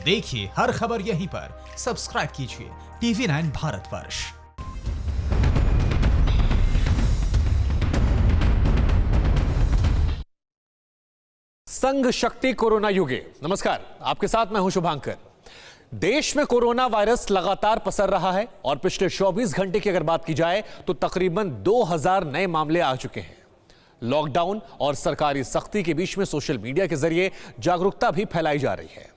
देखिए हर खबर यहीं पर। सब्सक्राइब कीजिए TV9 भारतवर्ष। संघ शक्ति कोरोना युगे। नमस्कार, आपके साथ मैं हूं शुभांकर। देश में कोरोना वायरस लगातार पसर रहा है और पिछले 24 घंटे की अगर बात की जाए तो तकरीबन 2000 नए मामले आ चुके हैं। लॉकडाउन और सरकारी सख्ती के बीच में सोशल मीडिया के जरिए जागरूकता भी फैलाई जा रही है।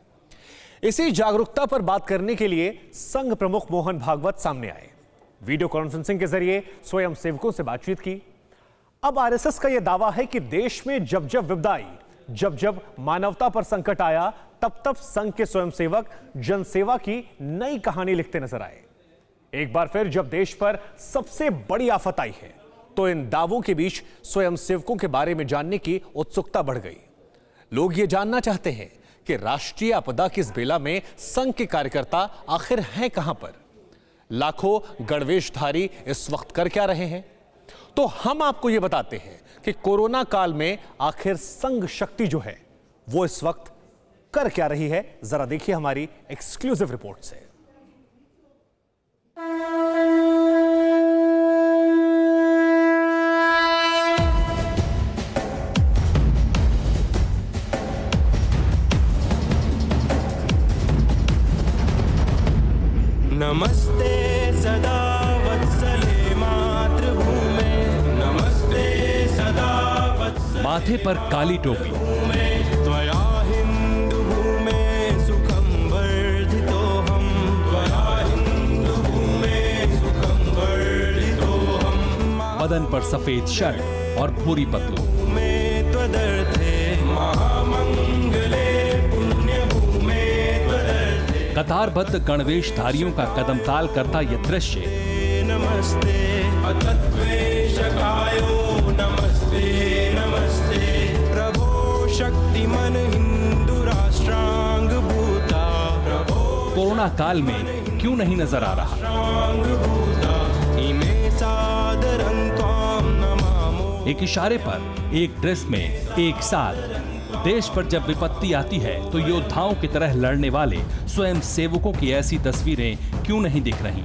इसी जागरूकता पर बात करने के लिए संघ प्रमुख मोहन भागवत सामने आए। वीडियो कॉन्फ्रेंसिंग के जरिए स्वयं सेवकों से बातचीत की। अब आरएसएस का यह दावा है कि देश में जब जब विपदा आई, जब जब मानवता पर संकट आया, तब तब संघ के स्वयंसेवक जनसेवा की नई कहानी लिखते नजर आए। एक बार फिर जब देश पर सबसे बड़ी आफत आई है तो इन दावों के बीच स्वयंसेवकों के बारे में जानने की उत्सुकता बढ़ गई। लोग ये जानना चाहते हैं कि राष्ट्रीय आपदा की इस बेला में संघ के कार्यकर्ता आखिर हैं कहां पर। लाखों गणवेशधारी इस वक्त कर क्या रहे हैं, तो हम आपको यह बताते हैं कि कोरोना काल में आखिर संघ शक्ति जो है वो इस वक्त कर क्या रही है। जरा देखिए हमारी एक्सक्लूसिव रिपोर्ट से। नमस्ते सदा वत्सले मातृभूमे, नमस्ते सदा वत्सले माथे पर काली टोपी, त्वया हिन्दुभूमे सुखं वर्धितोऽहं, त्वया हिन्दुभूमे सुखं वर्धितोऽहं। बदन पर सफेद शर्ट और भूरी पतलून, मे त्वदर्थे महामंगले पुण्यभूमे त्वदर्थे। कतारबद्ध गणवेशधारियों का कदमताल करता यह दृश्य नमस्ते अतद्वेषकायो, नमस्ते नमस्ते प्रभो शक्तिमन हिंदू राष्ट्रांग भूता, प्रभो कोरोना काल में क्यों नहीं नजर आ रहा। राष्ट्रांग भूता, इमे सादरं त्वां नमामो। एक इशारे पर, एक ड्रेस में, एक साथ देश पर जब विपत्ति आती है तो योद्धाओं की तरह लड़ने वाले स्वयं सेवकों की ऐसी तस्वीरें क्यों नहीं दिख रही।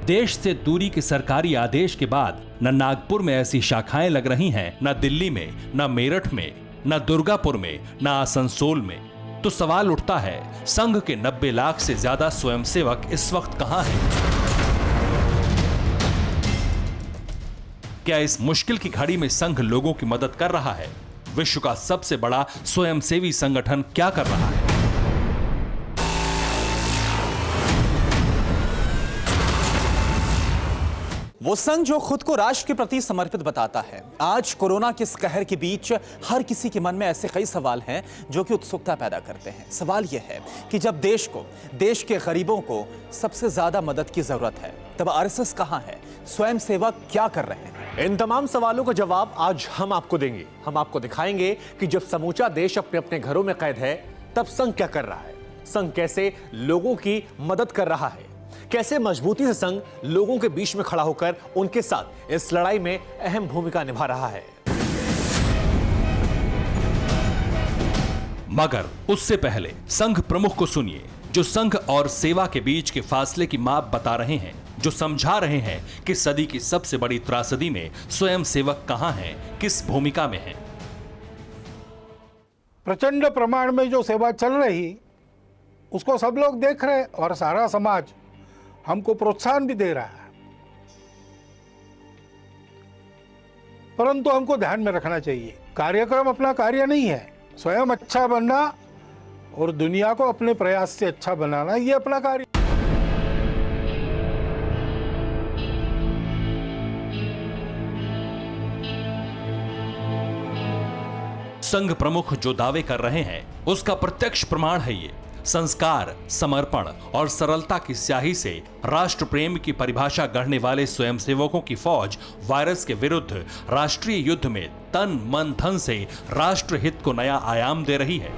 देश से दूरी के सरकारी आदेश के बाद न नागपुर में ऐसी शाखाएं लग रही हैं, न दिल्ली में, न मेरठ में, न दुर्गापुर में, न आसनसोल में। तो सवाल उठता है, संघ के 90 लाख से ज्यादा स्वयंसेवक इस वक्त कहां हैं? क्या इस मुश्किल की घड़ी में संघ लोगों की मदद कर रहा है? विश्व का सबसे बड़ा स्वयंसेवी संगठन क्या कर रहा है? वो संघ जो खुद को राष्ट्र के प्रति समर्पित बताता है। आज कोरोना के इस कहर के बीच हर किसी के मन में ऐसे कई सवाल हैं जो कि उत्सुकता पैदा करते हैं। सवाल यह है कि जब देश को, देश के गरीबों को सबसे ज्यादा मदद की जरूरत है, तब आरएसएस कहां है? स्वयंसेवक क्या कर रहे हैं? इन तमाम सवालों का जवाब आज हम आपको देंगे। हम आपको दिखाएंगे कि जब समूचा देश अपने अपने घरों में कैद है, तब संघ क्या कर रहा है, संघ कैसे लोगों की मदद कर रहा है, कैसे मजबूती से संघ लोगों के बीच में खड़ा होकर उनके साथ इस लड़ाई में अहम भूमिका निभा रहा है। मगर उससे पहले संघ प्रमुख को सुनिए, जो संघ और सेवा के बीच के फासले की माप बता रहे हैं, जो समझा रहे हैं कि सदी की सबसे बड़ी त्रासदी में स्वयं सेवक कहां हैं, किस भूमिका में हैं। प्रचंड प्रमाण में जो सेवा चल रही उसको सब लोग देख रहे और सारा समाज हमको प्रोत्साहन भी दे रहा है। परंतु हमको ध्यान में रखना चाहिए, कार्यक्रम अपना कार्य नहीं है। स्वयं अच्छा बनना और दुनिया को अपने प्रयास से अच्छा बनाना, ये अपना कार्य। संघ प्रमुख जो दावे कर रहे हैं उसका प्रत्यक्ष प्रमाण है ये। संस्कार, समर्पण और सरलता की स्याही से राष्ट्र प्रेम की परिभाषा गढ़ने वाले स्वयंसेवकों की फौज वायरस के विरुद्ध राष्ट्रीय युद्ध में तन मन धन से राष्ट्र हित को नया आयाम दे रही है।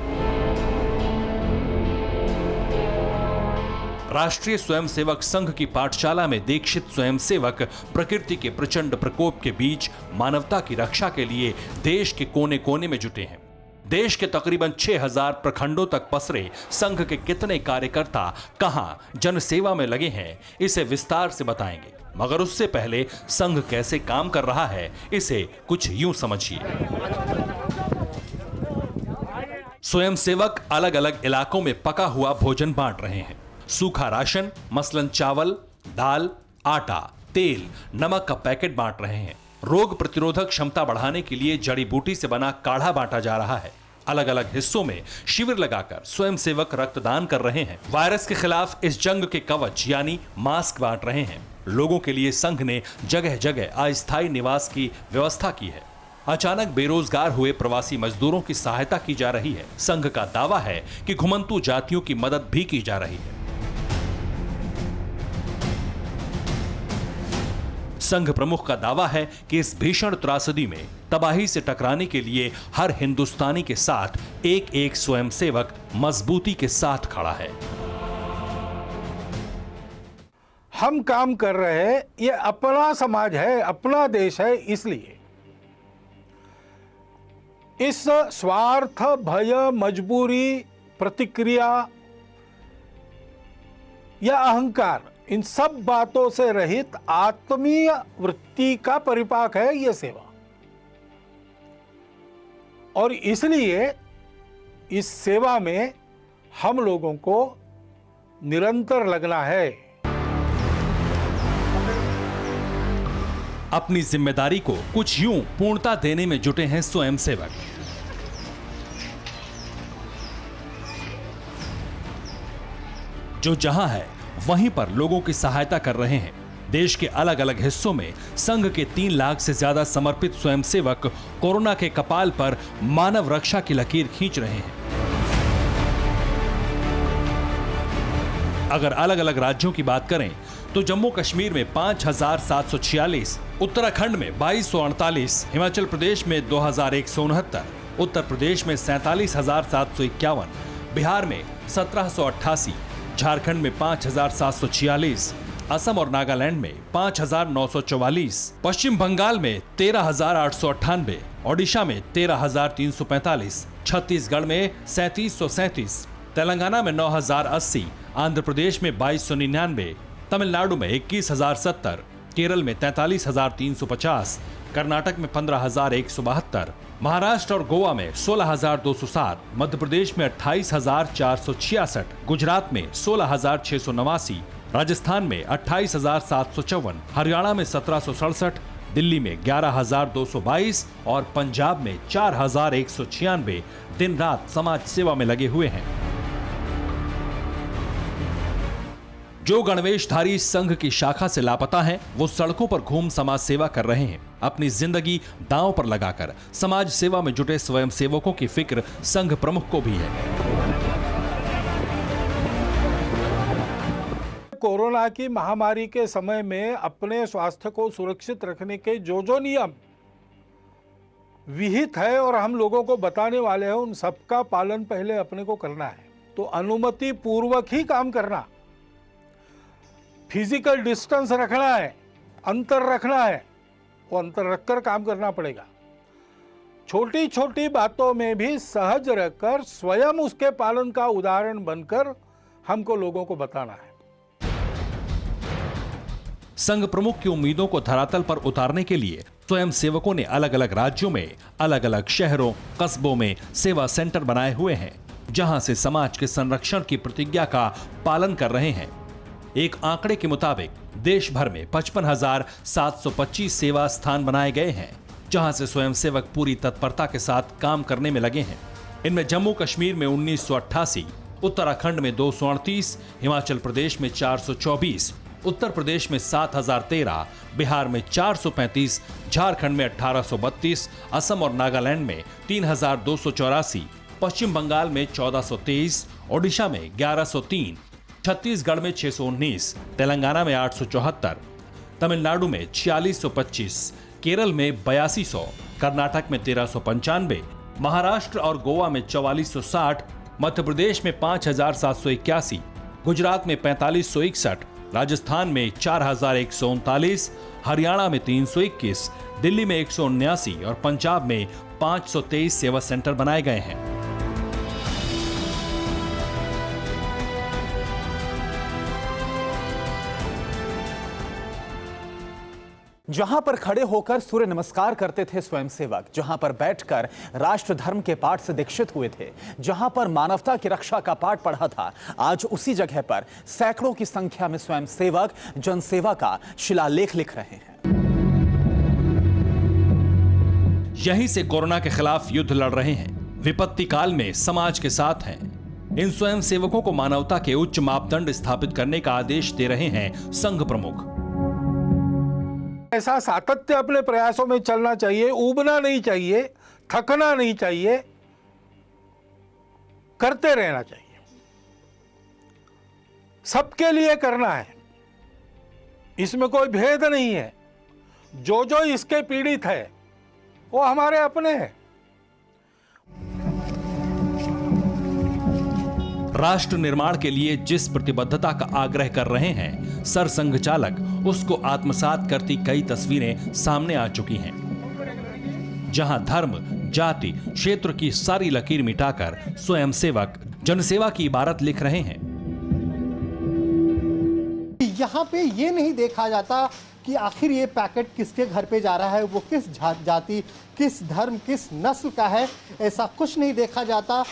राष्ट्रीय स्वयंसेवक संघ की पाठशाला में दीक्षित स्वयंसेवक प्रकृति के प्रचंड प्रकोप के बीच मानवता की रक्षा के लिए देश के कोने कोने में जुटे हैं। देश के तकरीबन 6000 प्रखंडों तक पसरे संघ के कितने कार्यकर्ता कहां जनसेवा में लगे हैं, इसे विस्तार से बताएंगे। मगर उससे पहले संघ कैसे काम कर रहा है, इसे कुछ यूं समझिए। स्वयंसेवक अलग अलग इलाकों में पका हुआ भोजन बांट रहे हैं। सूखा राशन मसलन चावल, दाल, आटा, तेल, नमक का पैकेट बांट रहे हैं। रोग प्रतिरोधक क्षमता बढ़ाने के लिए जड़ी बूटी से बना काढ़ा बांटा जा रहा है। अलग अलग हिस्सों में शिविर लगाकर स्वयंसेवक रक्तदान कर रहे हैं। वायरस के खिलाफ इस जंग के कवच यानी मास्क बांट रहे हैं। लोगों के लिए संघ ने जगह जगह अस्थायी निवास की व्यवस्था की है। अचानक बेरोजगार हुए प्रवासी मजदूरों की सहायता की जा रही है। संघ का दावा है कि घुमंतू जातियों की मदद भी की जा रही है। संघ प्रमुख का दावा है कि इस भीषण त्रासदी में तबाही से टकराने के लिए हर हिंदुस्तानी के साथ एक एक स्वयंसेवक मजबूती के साथ खड़ा है। हम काम कर रहे हैं, ये अपना समाज है, अपना देश है, इसलिए इस स्वार्थ, भय, मजबूरी, प्रतिक्रिया या अहंकार, इन सब बातों से रहित आत्मीय वृत्ति का परिपाक है ये सेवा। और इसलिए इस सेवा में हम लोगों को निरंतर लगना है। अपनी जिम्मेदारी को कुछ यूं पूर्णता देने में जुटे हैं स्वयंसेवक। जो जहां है वहीं पर लोगों की सहायता कर रहे हैं। देश के अलग अलग हिस्सों में संघ के 3 लाख से ज्यादा समर्पित स्वयंसेवक कोरोना के कपाल पर मानव रक्षा की लकीर खींच रहे हैं। अगर अलग अलग राज्यों की बात करें तो जम्मू कश्मीर में 5746, उत्तराखंड में 2248, हिमाचल प्रदेश में 2169, उत्तर प्रदेश में 47,751, बिहार में 1788, झारखंड में 5746, असम और नागालैंड में 5944, पश्चिम बंगाल में 13,898, ओडिशा में 13,345, छत्तीसगढ़ में 3737, तेलंगाना में 9,080, आंध्र प्रदेश में 2299, तमिलनाडु में 21,070, केरल में 43,350, कर्नाटक में 15,172, महाराष्ट्र और गोवा में 16,207, मध्य प्रदेश में 28,466, गुजरात में 16,689, राजस्थान में 28,754, हरियाणा में 1767, दिल्ली में 11,222 और पंजाब में 4,196 दिन रात समाज सेवा में लगे हुए हैं। जो गणवेशधारी संघ की शाखा से लापता हैं, वो सड़कों पर घूम समाज सेवा कर रहे हैं। अपनी जिंदगी दांव पर लगाकर समाज सेवा में जुटे स्वयंसेवकों की फिक्र संघ प्रमुख को भी है। कोरोना की महामारी के समय में अपने स्वास्थ्य को सुरक्षित रखने के जो नियम विहित है और हम लोगों को बताने वाले हैं, उन सबका पालन पहले अपने को करना है। तो अनुमति पूर्वक ही काम करना, फिजिकल डिस्टेंस रखना है, अंतर रखना है, वो अंतर रखकर काम करना पड़ेगा। छोटी छोटी बातों में भी सहज रहकर स्वयं उसके पालन का उदाहरण बनकर हमको लोगों को बताना है। संघ प्रमुख की उम्मीदों को धरातल पर उतारने के लिए स्वयं सेवकों ने अलग अलग राज्यों में, अलग अलग शहरों, कस्बों में सेवा सेंटर बनाए हुए हैं, जहां से समाज के संरक्षण की प्रतिज्ञा का पालन कर रहे हैं। एक आंकड़े के मुताबिक देश भर में 55,725 सेवा स्थान बनाए गए हैं, जहां से स्वयंसेवक पूरी तत्परता के साथ काम करने में लगे हैं। इनमें जम्मू कश्मीर में 1988, उत्तराखंड में 238, हिमाचल प्रदेश में 424, उत्तर प्रदेश में 7,013, बिहार में 435, झारखंड में 1,832, असम और नागालैंड में 3,284, पश्चिम बंगाल में 1,423, ओडिशा में 1,103, छत्तीसगढ़ में 619, तेलंगाना में 874, तमिलनाडु में 4625, केरल में 8200, कर्नाटक में 1395, महाराष्ट्र और गोवा में 4460, मध्य प्रदेश में 5781, गुजरात में 4561, राजस्थान में 4139, हरियाणा में 321, दिल्ली में 179 और पंजाब में 523 सेवा सेंटर बनाए गए हैं। जहां पर खड़े होकर सूर्य नमस्कार करते थे स्वयंसेवक, जहां पर बैठकर राष्ट्र धर्म के पाठ से दीक्षित हुए थे, जहां पर मानवता की रक्षा का पाठ पढ़ा था, आज उसी जगह पर सैकड़ों की संख्या में स्वयंसेवक जनसेवा का शिलालेख लिख रहे हैं। यहीं से कोरोना के खिलाफ युद्ध लड़ रहे हैं, विपत्ति काल में समाज के साथ हैं। इन स्वयंसेवकों को मानवता के उच्च मापदंड स्थापित करने का आदेश दे रहे हैं संघ प्रमुख। ऐसा सातत्य अपने प्रयासों में चलना चाहिए, ऊबना नहीं चाहिए, थकना नहीं चाहिए, करते रहना चाहिए। सबके लिए करना है, इसमें कोई भेद नहीं है। जो जो इसके पीड़ित है वो हमारे अपने हैं। राष्ट्र निर्माण के लिए जिस प्रतिबद्धता का आग्रह कर रहे हैं सरसंघ चालक, उसको आत्मसात करती कई तस्वीरें सामने आ चुकी हैं, जहां धर्म, जाति, क्षेत्र की सारी लकीर मिटाकर स्वयंसेवक जनसेवा की इबारत लिख रहे हैं। यहाँ पे ये नहीं देखा जाता कि आखिर ये पैकेट किसके घर पे जा रहा है, वो किस जाति, किस धर्म, किस नस्ल का है, ऐसा कुछ नहीं देखा जाता।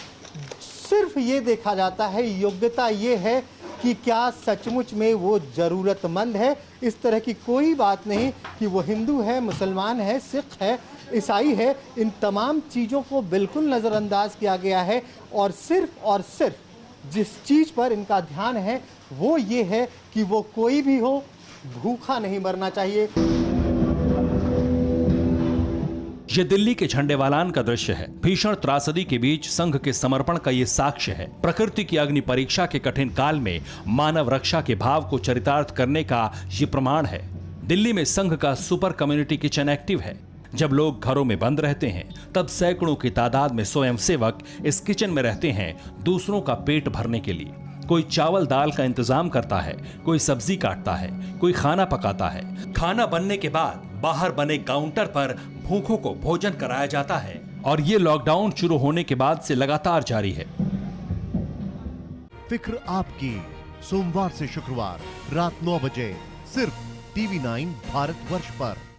सिर्फ ये देखा जाता है, योग्यता ये है कि क्या सचमुच में वो ज़रूरतमंद है। इस तरह की कोई बात नहीं कि वो हिंदू है, मुसलमान है, सिख है, ईसाई है, इन तमाम चीज़ों को बिल्कुल नज़रअंदाज किया गया है। और सिर्फ जिस चीज़ पर इनका ध्यान है वो ये है कि वो कोई भी हो, भूखा नहीं मरना चाहिए। ये दिल्ली के झंडेवालान का दृश्य है। भीषण त्रासदी के बीच संघ के समर्पण का ये साक्ष्य है। प्रकृति की अग्नि परीक्षा के कठिन काल में मानव रक्षा के भाव को चरितार्थ करने का ये प्रमाण है। दिल्ली में संघ का सुपर कम्युनिटी किचन एक्टिव है। जब लोग घरों में बंद रहते हैं तब सैकड़ों की तादाद में स्वयंसेवक इस किचन में रहते हैं दूसरों का पेट भरने के लिए। कोई चावल दाल का इंतजाम करता है, कोई सब्जी काटता है, कोई खाना पकाता है। खाना बनने के बाद बाहर बने काउंटर पर भूखों को भोजन कराया जाता है और ये लॉकडाउन शुरू होने के बाद से लगातार जारी है। फिक्र आपकी, सोमवार से शुक्रवार रात 9 बजे सिर्फ TV9 भारतवर्ष पर।